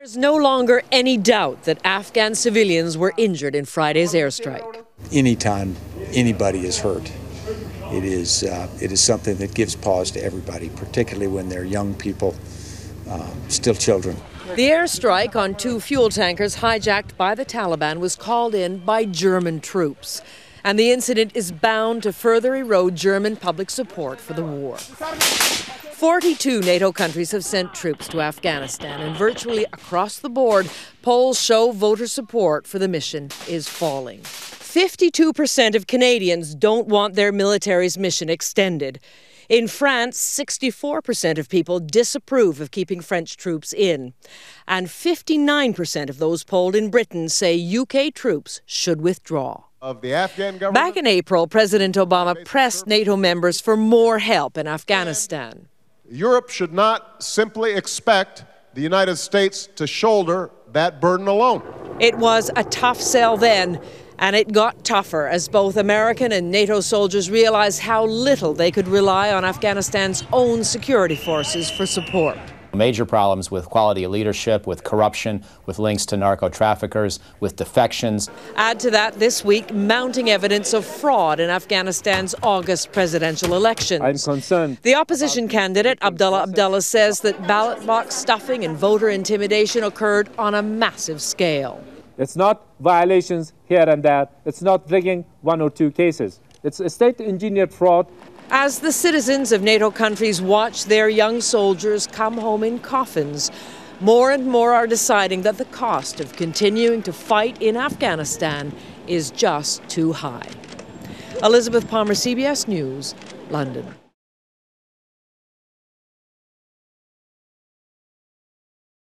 There's no longer any doubt that Afghan civilians were injured in Friday's airstrike. Anytime anybody is hurt, it is something that gives pause to everybody, particularly when they're young people, still children. The airstrike on 2 fuel tankers hijacked by the Taliban was called in by German troops. And the incident is bound to further erode German public support for the war. 42 NATO countries have sent troops to Afghanistan, and virtually across the board, polls show voter support for the mission is falling. 52% of Canadians don't want their military's mission extended. In France, 64% of people disapprove of keeping French troops in. And 59% of those polled in Britain say UK troops should withdraw. Of the Afghan government. Back in April, President Obama pressed NATO members for more help in Afghanistan. Europe should not simply expect the United States to shoulder that burden alone. It was a tough sell then, and it got tougher as both American and NATO soldiers realized how little they could rely on Afghanistan's own security forces for support. Major problems with quality of leadership, with corruption, with links to narco-traffickers, with defections. Add to that this week mounting evidence of fraud in Afghanistan's August presidential elections. I'm concerned. The opposition candidate, Abdullah, says that ballot box stuffing and voter intimidation occurred on a massive scale. It's not violations here and there. It's not rigging 1 or 2 cases. It's a state-engineered fraud. As the citizens of NATO countries watch their young soldiers come home in coffins, more and more are deciding that the cost of continuing to fight in Afghanistan is just too high. Elizabeth Palmer, CBS News, London.